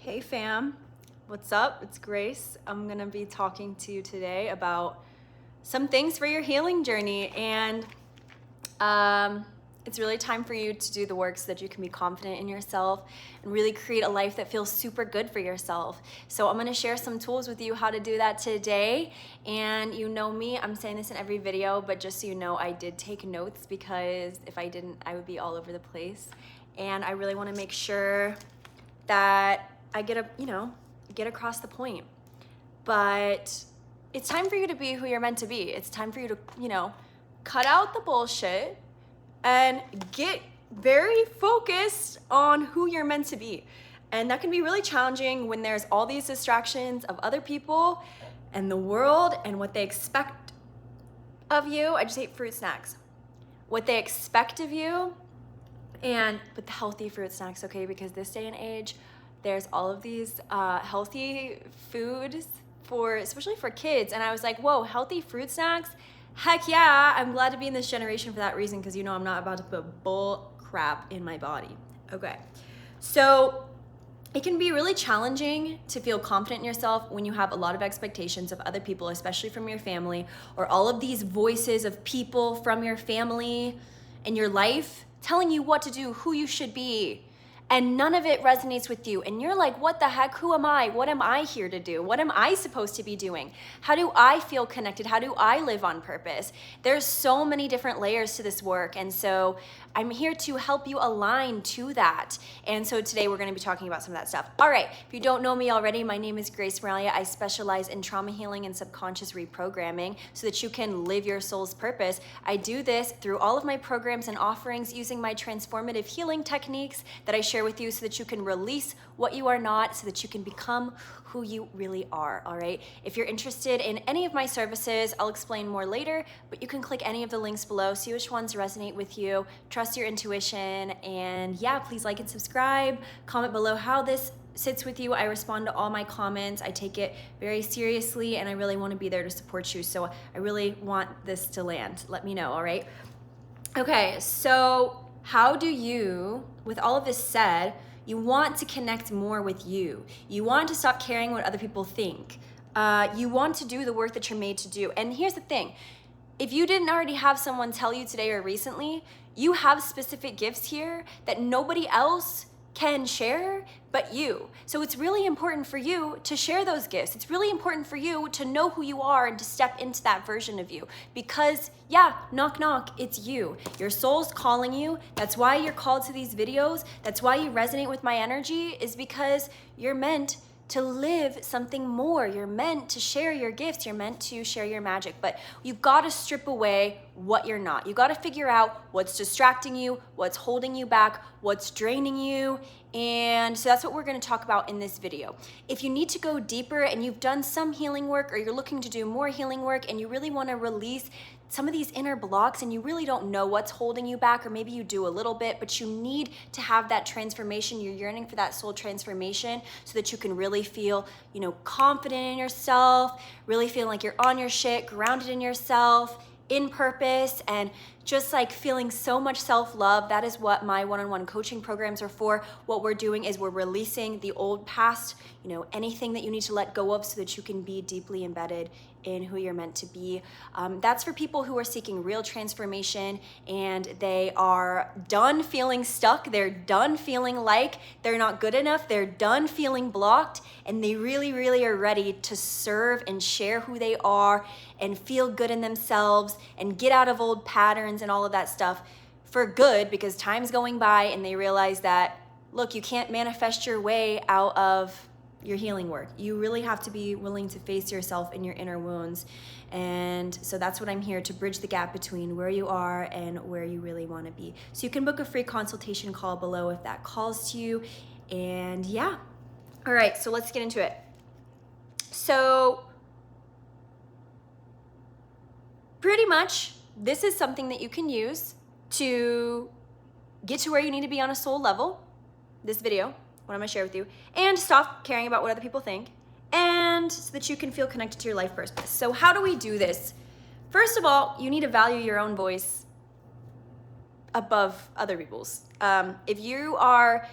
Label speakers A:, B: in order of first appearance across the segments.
A: Hey fam, what's up? It's Grace. I'm gonna be talking to you today about some things for your healing journey, and it's really time for you to do the work so that you can be confident in yourself and really create a life that feels super good for yourself. So I'm gonna share some tools with you how to do that today. And you know me, I'm saying this in every video, but just so you know, I did take notes because if I didn't, I would be all over the place. And I really wanna make sure that I get across the point. But it's time for you to be who you're meant to be. It's time for you to, cut out the bullshit and get very focused on who you're meant to be. And that can be really challenging when there's all these distractions of other people and the world and what they expect of you. I just ate fruit snacks. What they expect of you, but the healthy fruit snacks, okay? Because this day and age, there's all of these healthy foods especially for kids. And I was like, whoa, healthy fruit snacks? Heck yeah, I'm glad to be in this generation for that reason, because I'm not about to put bull crap in my body. Okay, so it can be really challenging to feel confident in yourself when you have a lot of expectations of other people, especially from your family, or all of these voices of people from your family and your life telling you what to do, who you should be. And none of it resonates with you. And you're like, what the heck? Who am I? What am I here to do? What am I supposed to be doing? How do I feel connected? How do I live on purpose? There's so many different layers to this work. And so I'm here to help you align to that. And so today we're going to be talking about some of that stuff. All right. If you don't know me already, my name is Grace Moralia. I specialize in trauma healing and subconscious reprogramming so that you can live your soul's purpose. I do this through all of my programs and offerings using my transformative healing techniques that I share with you so that you can release what you are not, so that you can become who you really are. All right. If you're interested in any of my services, I'll explain more later, but you can click any of the links below, see which ones resonate with you, trust your intuition, and yeah, please like and subscribe, comment below how this sits with you. I respond to all my comments. I take it very seriously, and I really want to be there to support you. So I really want this to land. Let me know. All right. Okay. So how do you, with all of this said, you want to connect more with you. You want to stop caring what other people think. You want to do the work that you're made to do. And here's the thing. If you didn't already have someone tell you today or recently, you have specific gifts here that nobody else can share but you. So it's really important for you to share those gifts. It's really important for you to know who you are and to step into that version of you, because yeah, knock knock, it's you. Your soul's calling you. That's why you're called to these videos. That's why you resonate with my energy, is because you're meant to live something more. You're meant to share your gifts. You're meant to share your magic, but you've got to strip away what you're not. You got to figure out what's distracting you, what's holding you back, what's draining you. And so that's what we're going to talk about in this video. If you need to go deeper and you've done some healing work, or you're looking to do more healing work, and you really want to release some of these inner blocks and you really don't know what's holding you back, or maybe you do a little bit, but you need to have that transformation. You're yearning for that soul transformation so that you can really feel, confident in yourself, really feel like you're on your shit, grounded in yourself, in purpose, and just like feeling so much self-love. That is what my one-on-one coaching programs are for. What we're doing is we're releasing the old past, anything that you need to let go of so that you can be deeply embedded in who you're meant to be. That's for people who are seeking real transformation and they are done feeling stuck. They're done feeling like they're not good enough. They're done feeling blocked, and they really, really are ready to serve and share who they are and feel good in themselves and get out of old patterns and all of that stuff for good, because time's going by and they realize that, look, you can't manifest your way out of your healing work. You really have to be willing to face yourself and your inner wounds. And so that's what I'm here to bridge the gap between where you are and where you really want to be. So you can book a free consultation call below if that calls to you. And yeah. All right, so let's get into it. So pretty much this is something that you can use to get to where you need to be on a soul level. This video, what I'm gonna share with you, and stop caring about what other people think, and so that you can feel connected to your life purpose. So how do we do this? First of all, you need to value your own voice above other people's. If you are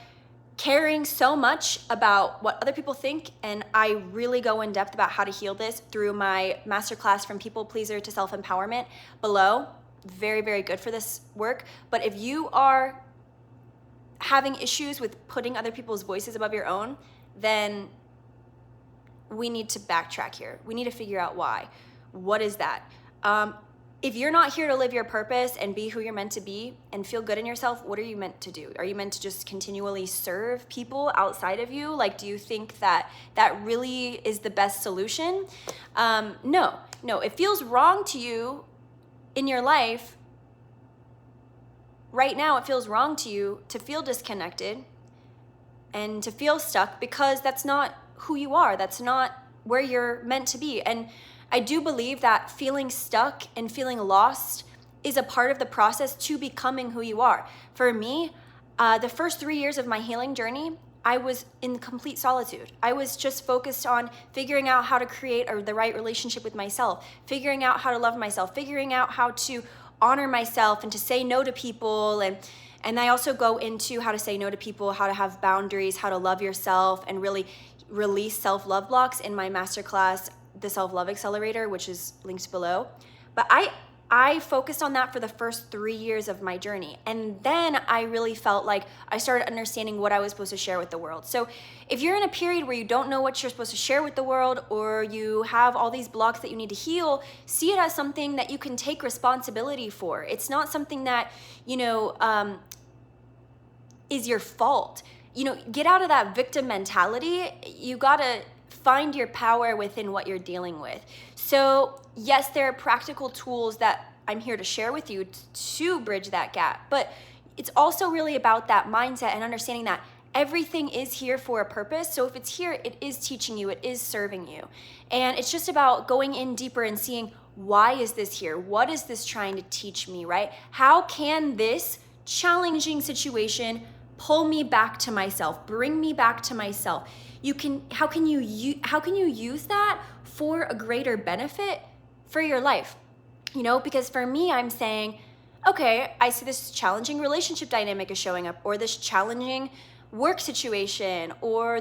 A: caring so much about what other people think, and I really go in depth about how to heal this through my masterclass From People Pleaser to Self-Empowerment below. Very, very good for this work. But if you are having issues with putting other people's voices above your own, then we need to backtrack here. We need to figure out why. What is that? If you're not here to live your purpose and be who you're meant to be and feel good in yourself, what are you meant to do? Are you meant to just continually serve people outside of you? Like, do you think that that really is the best solution? No. It feels wrong to you in your life. Right now, it feels wrong to you to feel disconnected and to feel stuck because that's not who you are. That's not where you're meant to be. And I do believe that feeling stuck and feeling lost is a part of the process to becoming who you are. For me, the first 3 years of my healing journey, I was in complete solitude. I was just focused on figuring out how to create the right relationship with myself, figuring out how to love myself, figuring out how to honor myself and to say no to people. And I also go into how to say no to people, how to have boundaries, how to love yourself, and really release self-love blocks in my masterclass, the Self Love Accelerator, which is linked below. But I focused on that for the first 3 years of my journey. And then I really felt like I started understanding what I was supposed to share with the world. So if you're in a period where you don't know what you're supposed to share with the world, or you have all these blocks that you need to heal, see it as something that you can take responsibility for. It's not something that, is your fault. Get out of that victim mentality. You gotta find your power within what you're dealing with. So yes, there are practical tools that I'm here to share with you to bridge that gap, but it's also really about that mindset and understanding that everything is here for a purpose. So if it's here, it is teaching you, it is serving you. And it's just about going in deeper and seeing, why is this here? What is this trying to teach me, right? How can this challenging situation pull me back to myself, bring me back to myself? How can you use that for a greater benefit for your life? Because for me, I'm saying, okay, I see this challenging relationship dynamic is showing up, or this challenging work situation, or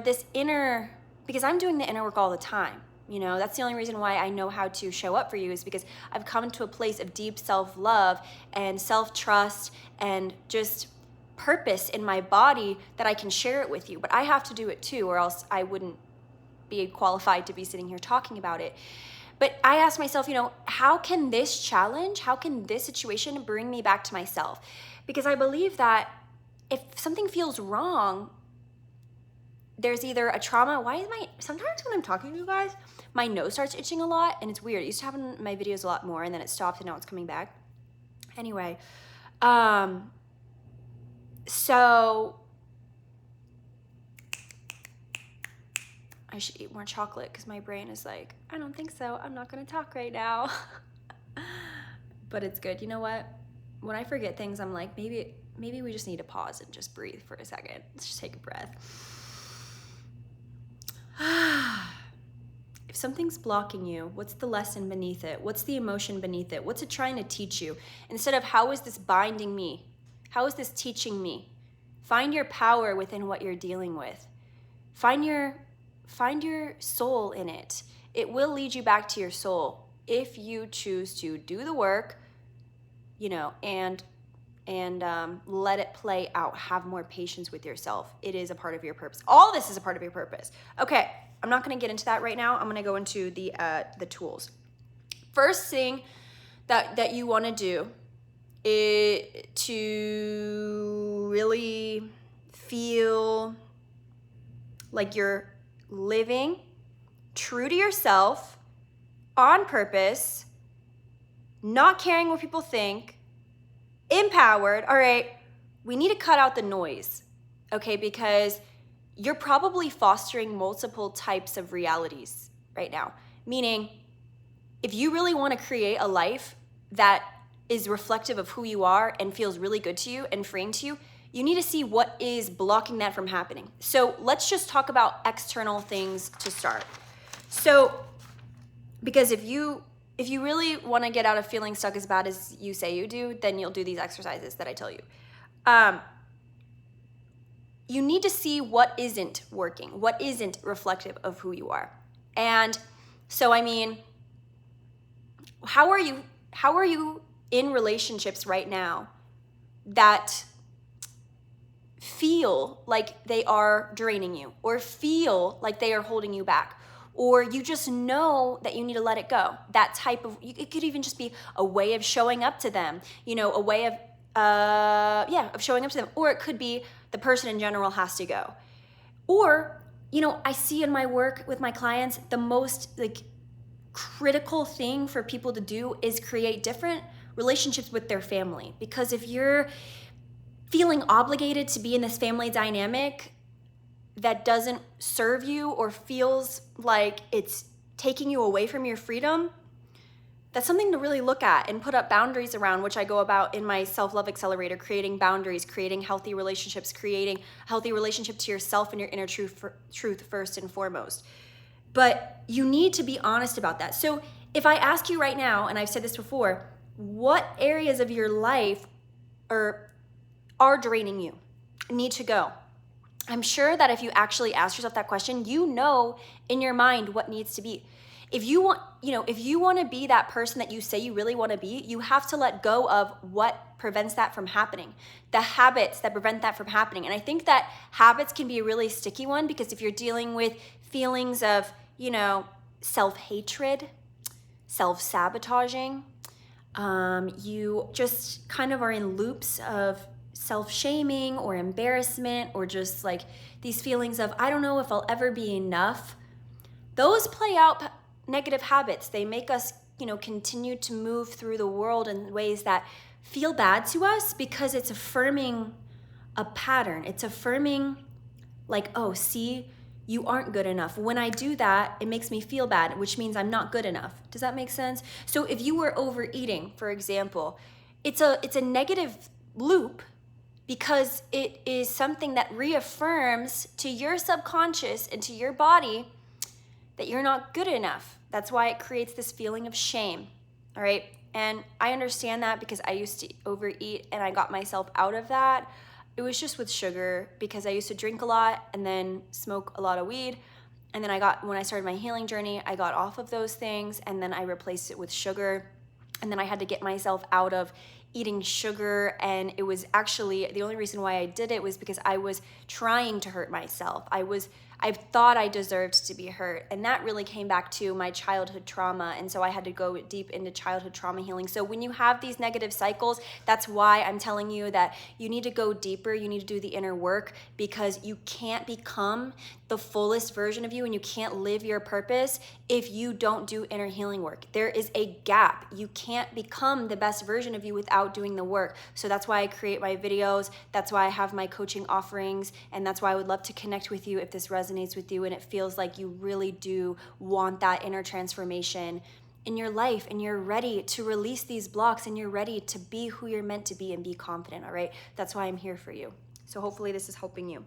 A: because I'm doing the inner work all the time. That's the only reason why I know how to show up for you, is because I've come to a place of deep self-love and self-trust and just purpose in my body that I can share it with you. But I have to do it too, or else I wouldn't be qualified to be sitting here talking about it. But I ask myself, how can this situation bring me back to myself? Because I believe that if something feels wrong, there's either a trauma. Sometimes when I'm talking to you guys, my nose starts itching a lot, and it's weird. It used to happen in my videos a lot more, and then it stopped, and now it's coming back. Anyway, so I should eat more chocolate because my brain is like, I don't think so. I'm not going to talk right now. But it's good. You know what? When I forget things, I'm like, maybe we just need to pause and just breathe for a second. Let's just take a breath. If something's blocking you, what's the lesson beneath it? What's the emotion beneath it? What's it trying to teach you? Instead of, how is this binding me? How is this teaching me? Find your power within what you're dealing with. Find your soul in it. It will lead you back to your soul if you choose to do the work, and let it play out. Have more patience with yourself. It is a part of your purpose. All this is a part of your purpose. Okay, I'm not going to get into that right now. I'm going to go into the tools. First thing that you want to do to really feel like you're living true to yourself, on purpose, not caring what people think, empowered. All right, we need to cut out the noise, okay? Because you're probably fostering multiple types of realities right now. Meaning, if you really want to create a life that is reflective of who you are and feels really good to you and freeing to you, you need to see what is blocking that from happening. So let's just talk about external things to start. So, because if you really want to get out of feeling stuck as bad as you say you do, then you'll do these exercises that I tell you. If something's blocking you, what's the lesson beneath it? It will lead you back to your soul if you choose to do the work, and let it play out. Have more patience with yourself. It is a part of your purpose. All this is a part of your purpose. Okay, I'm not going to get into that right now. I'm going to go into the tools. First thing that you want to do to you need to see what isn't working, what isn't reflective of who you are. And so, I mean, how are you in relationships right now that feel like they are draining you, or feel like they are holding you back, or you just know that you need to let it go? That type of, it could even just be a way of showing up to them, a way of showing up to them. Or it could be the person in general has to go. Or, I see in my work with my clients, the most critical thing for people to do is create different relationships with their family. Because if you're feeling obligated to be in this family dynamic that doesn't serve you, or feels like it's taking you away from your freedom, that's something to really look at and put up boundaries around, which I go about in my Self Love Accelerator, creating boundaries, creating healthy relationships, creating a healthy relationship to yourself and your inner truth first and foremost. But you need to be honest about that. So if I ask you right now, and I've said this before, what areas of your life are draining you, need to go? I'm sure that if you actually ask yourself that question, you know in your mind what needs to be. If you want to be that person that you say you really want to be, you have to let go of what prevents that from happening, the habits that prevent that from happening. And I think that habits can be a really sticky one, because if you're dealing with feelings of, self-hatred, self-sabotaging, you just kind of are in loops of self-shaming or embarrassment, or just like these feelings of, I don't know if I'll ever be enough. Those play out negative habits. They make us, continue to move through the world in ways that feel bad to us, because it's affirming a pattern. It's affirming like, oh, see, you aren't good enough. When I do that, it makes me feel bad, which means I'm not good enough. Does that make sense? So if you were overeating, for example, it's a negative loop, because it is something that reaffirms to your subconscious and to your body that you're not good enough. That's why it creates this feeling of shame, all right? And I understand that, because I used to overeat and I got myself out of that. It was just with sugar, because I used to drink a lot and then smoke a lot of weed. And then when I started my healing journey, I got off of those things, and then I replaced it with sugar. And then I had to get myself out of eating sugar, and it was actually, the only reason why I did it was because I was trying to hurt myself. I thought I deserved to be hurt, and that really came back to my childhood trauma, and so I had to go deep into childhood trauma healing. So when you have these negative cycles, that's why I'm telling you that you need to go deeper, you need to do the inner work, because you can't become the fullest version of you, and you can't live your purpose if you don't do inner healing work. There is a gap. You can't become the best version of you without doing the work. So that's why I create my videos, that's why I have my coaching offerings, and that's why I would love to connect with you if this resonates with you and it feels like you really do want that inner transformation in your life, and you're ready to release these blocks, and you're ready to be who you're meant to be and be confident, all right? That's why I'm here for you. So hopefully this is helping you.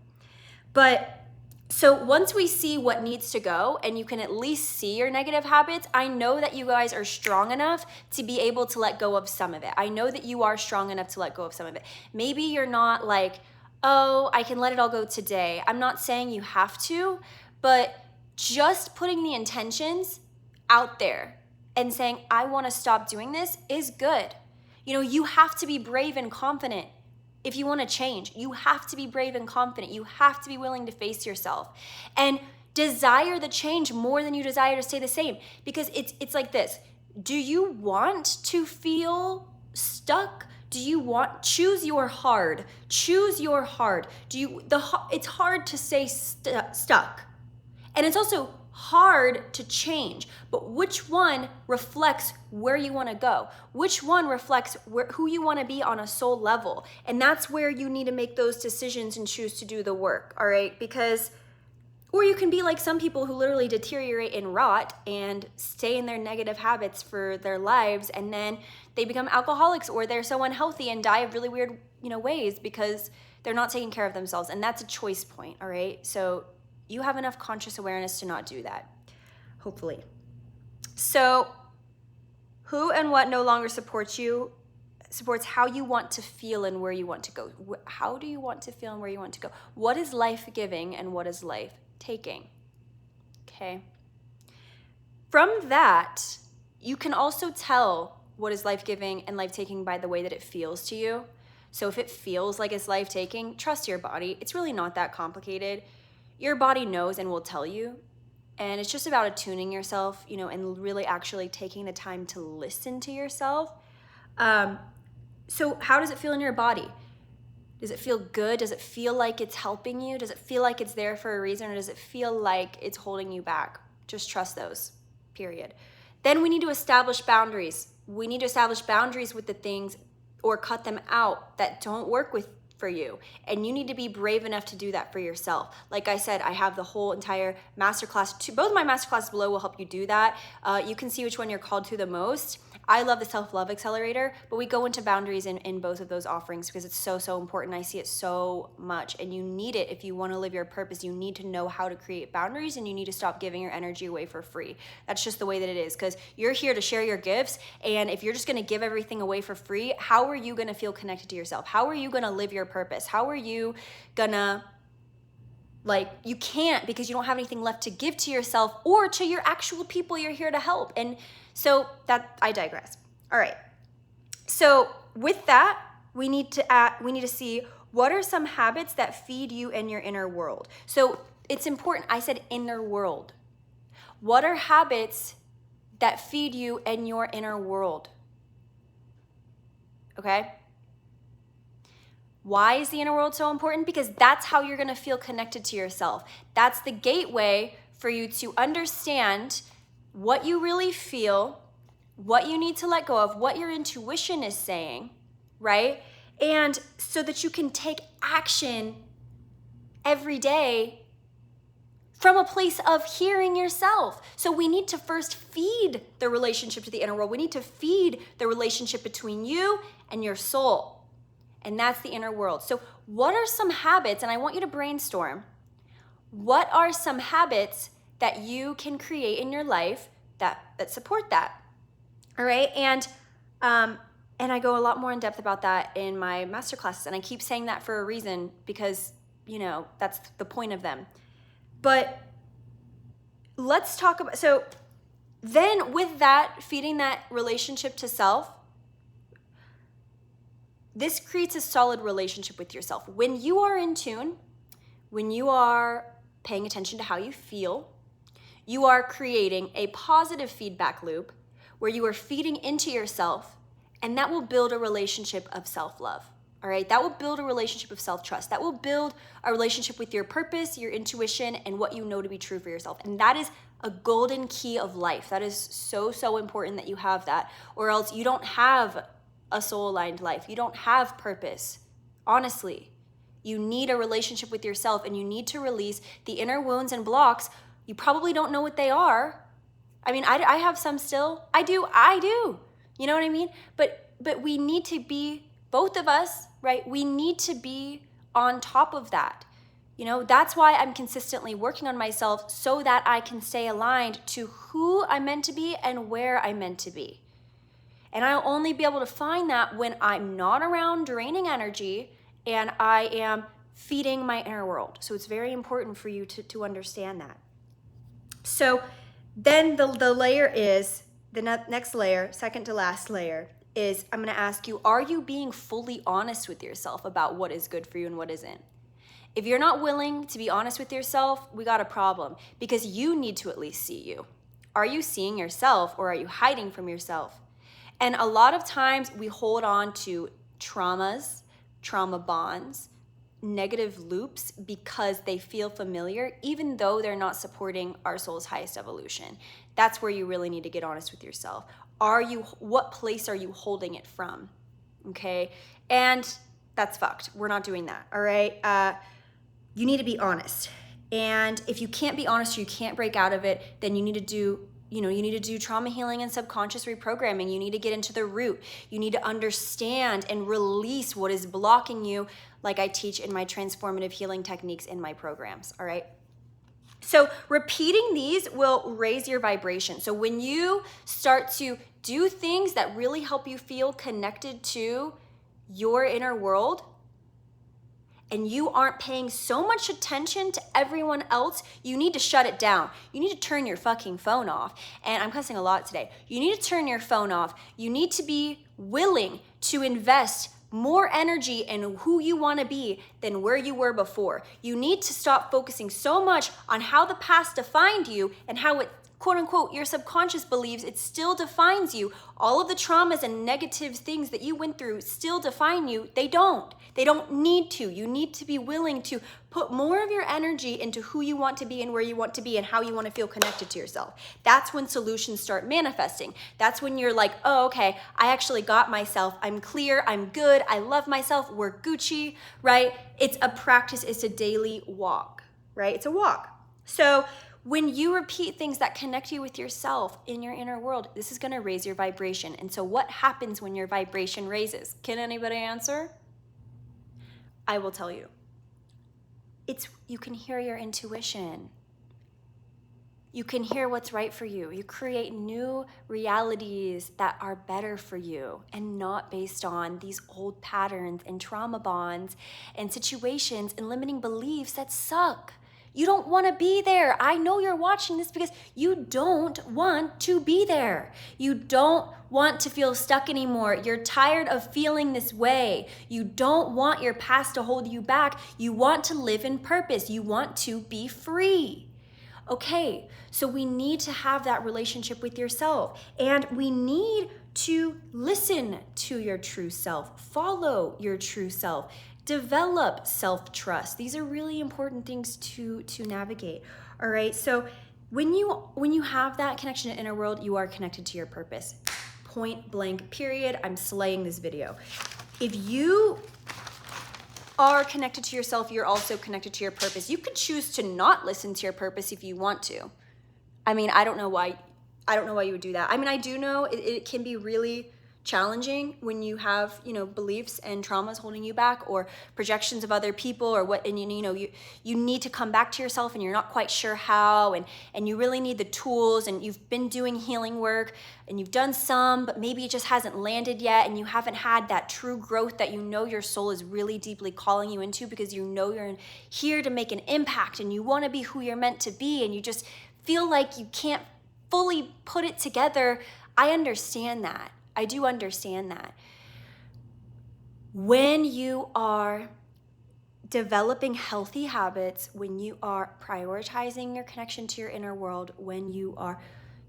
A: But so once we see what needs to go, and you can at least see your negative habits, I know that you guys are strong enough to be able to let go of some of it. I know that you are strong enough to let go of some of it. Maybe you're not like, oh, I can let it all go today. I'm not saying you have to, but just putting the intentions out there and saying, I want to stop doing this is good. You have to be brave and confident. If you want to change, you have to be brave and confident. You have to be willing to face yourself and desire the change more than you desire to stay the same. Because it's like this. Do you want to feel stuck? Choose your hard. Choose your hard. It's hard to stay stuck. And it's also hard to change, but which one reflects where you want to go? Which one reflects who you want to be on a soul level? And that's where you need to make those decisions and choose to do the work, all right? Or you can be like some people who literally deteriorate and rot and stay in their negative habits for their lives, and then they become alcoholics, or they're so unhealthy and die of really weird, ways, because they're not taking care of themselves. And that's a choice point, all right? So you have enough conscious awareness to not do that, hopefully. So who and what no longer supports you? supports how you want to feel and where you want to go. How do you want to feel and where you want to go? What is life-giving and what is life-taking? Okay. From that, you can also tell what is life-giving and life-taking by the way that it feels to you. So if it feels like it's life-taking, trust your body. It's really not that complicated. Your body knows and will tell you. And it's just about attuning yourself, you know, and really actually taking the time to listen to yourself. So how does it feel in your body? Does it feel good? Does it feel like it's helping you? Does it feel like it's there for a reason? Or does it feel like it's holding you back? Just trust those, period. Then we need to establish boundaries. We need to establish boundaries with the things or cut them out that don't work for you. And you need to be brave enough to do that for yourself. Like I said, I have the whole entire masterclass. Both my masterclasses below will help you do that. You can see which one you're called to the most. I love the Self Love Accelerator, but we go into boundaries in both of those offerings because it's so, so important. I see it so much, and you need it if you want to live your purpose. You need to know how to create boundaries, and you need to stop giving your energy away for free. That's just the way that it is, because you're here to share your gifts, and if you're just going to give everything away for free, how are you going to feel connected to yourself? How are you going to live your purpose? How are you going to, you can't, because you don't have anything left to give to yourself or to your actual people you're here to help. And so I digress. All right. So with that, we need to see what are some habits that feed you in your inner world. So it's important. I said inner world. What are habits that feed you in your inner world? Okay. Why is the inner world so important? Because that's how you're going to feel connected to yourself. That's the gateway for you to understand what you really feel, what you need to let go of, what your intuition is saying, right? And so that you can take action every day from a place of hearing yourself. So we need to first feed the relationship to the inner world. We need to feed the relationship between you and your soul. And that's the inner world. So what are some habits, and I want you to brainstorm, what are some habits that you can create in your life that support that? All right, and I go a lot more in depth about that in my masterclasses, and I keep saying that for a reason because, you know, that's the point of them. But let's talk about, so then with that, feeding that relationship to self, this creates a solid relationship with yourself. When you are in tune, when you are paying attention to how you feel, you are creating a positive feedback loop where you are feeding into yourself, and that will build a relationship of self-love, all right? That will build a relationship of self-trust. That will build a relationship with your purpose, your intuition, and what you know to be true for yourself. And that is a golden key of life. That is so, so important that you have that, or else you don't have a soul-aligned life. You don't have purpose, honestly. You need a relationship with yourself, and you need to release the inner wounds and blocks. You probably don't know what they are. I mean, I have some still. I do. You know what I mean? But we need to be, both of us, right? We need to be on top of that. You know, that's why I'm consistently working on myself so that I can stay aligned to who I'm meant to be and where I'm meant to be. And I'll only be able to find that when I'm not around draining energy and I am feeding my inner world. So it's very important for you to understand that. So then the layer is, the next layer, second to last layer, is I'm going to ask you, are you being fully honest with yourself about what is good for you and what isn't? If you're not willing to be honest with yourself, we got a problem, because you need to at least see you. Are you seeing yourself, or are you hiding from yourself? And a lot of times we hold on to traumas, trauma bonds, negative loops because they feel familiar, even though they're not supporting our soul's highest evolution. That's where you really need to get honest with yourself. What place are you holding it from? Okay, and that's fucked. We're not doing that, all right? You need to be honest. And if you can't be honest, or you can't break out of it, then you need to do trauma healing and subconscious reprogramming. You need to get into the root. You need to understand and release what is blocking you, like I teach in my transformative healing techniques in my programs, all right? So repeating these will raise your vibration. So when you start to do things that really help you feel connected to your inner world, and you aren't paying so much attention to everyone else, you need to shut it down. You need to turn your fucking phone off. And I'm cussing a lot today. You need to turn your phone off. You need to be willing to invest more energy in who you want to be than where you were before. You need to stop focusing so much on how the past defined you and how it, quote unquote, your subconscious believes it still defines you. All of the traumas and negative things that you went through still define you. They don't. They don't need to. You need to be willing to put more of your energy into who you want to be and where you want to be and how you want to feel connected to yourself. That's when solutions start manifesting. That's when you're like, oh, okay, I actually got myself. I'm clear. I'm good. I love myself. We're Gucci, right? It's a practice. It's a daily walk, right? It's a walk. So when you repeat things that connect you with yourself in your inner world, this is going to raise your vibration. And so what happens when your vibration raises? Can anybody answer? I will tell you. You can hear your intuition. You can hear what's right for you. You create new realities that are better for you and not based on these old patterns and trauma bonds and situations and limiting beliefs that suck. You don't want to be there. I know you're watching this because you don't want to be there. You don't want to feel stuck anymore. You're tired of feeling this way. You don't want your past to hold you back. You want to live in purpose. You want to be free. Okay, so we need to have that relationship with yourself, and we need to listen to your true self, follow your true self. Develop self-trust. These are really important things to navigate. All right. So when you have that connection to inner world, you are connected to your purpose. Point blank, period. I'm slaying this video. If you are connected to yourself, you're also connected to your purpose. You could choose to not listen to your purpose if you want to. I mean, I don't know why you would do that. I mean, I do know it can be really challenging when you have, beliefs and traumas holding you back, or projections of other people, or what, and you need to come back to yourself and you're not quite sure how, and you really need the tools, and you've been doing healing work and you've done some, but maybe it just hasn't landed yet, and you haven't had that true growth that your soul is really deeply calling you into, because you're here to make an impact and you want to be who you're meant to be, and you just feel like you can't fully put it together. I understand that. I do understand that. When you are developing healthy habits, when you are prioritizing your connection to your inner world, when you are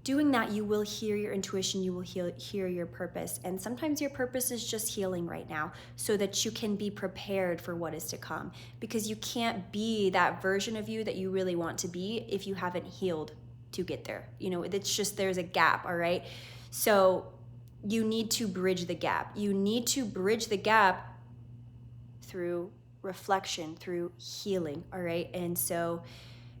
A: doing that, you will hear your intuition, you will hear your purpose. And sometimes your purpose is just healing right now, so that you can be prepared for what is to come. Because you can't be that version of you that you really want to be if you haven't healed to get there. It's just, there's a gap, all right? So you need to bridge the gap. You need to bridge the gap through reflection, through healing, all right? And so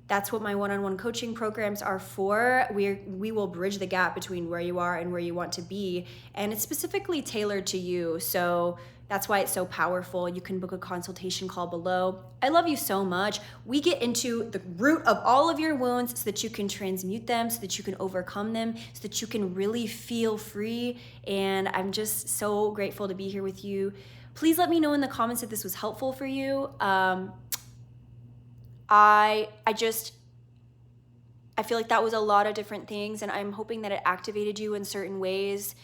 A: that's what my one-on-one coaching programs are for. We will bridge the gap between where you are and where you want to be, and it's specifically tailored to you. So that's why it's so powerful. You can book a consultation call below. I love you so much. We get into the root of all of your wounds so that you can transmute them, so that you can overcome them, so that you can really feel free. And I'm just so grateful to be here with you. Please let me know in the comments if this was helpful for you. I feel like that was a lot of different things, and I'm hoping that it activated you in certain ways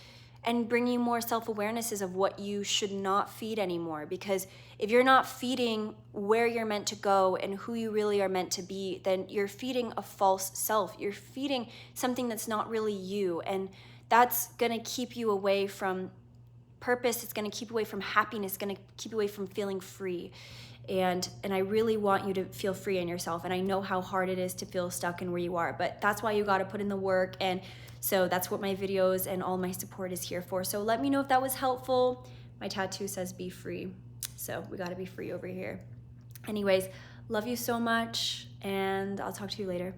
A: and bring you more self-awarenesses of what you should not feed anymore. Because if you're not feeding where you're meant to go and who you really are meant to be, then you're feeding a false self. You're feeding something that's not really you, and that's gonna keep you away from purpose. It's gonna keep you away from happiness. It's gonna keep you away from feeling free. And I really want you to feel free in yourself. And I know how hard it is to feel stuck in where you are, but that's why you got to put in the work. And so that's what my videos and all my support is here for. So let me know if that was helpful. My tattoo says be free. So we got to be free over here. Anyways, love you so much, and I'll talk to you later.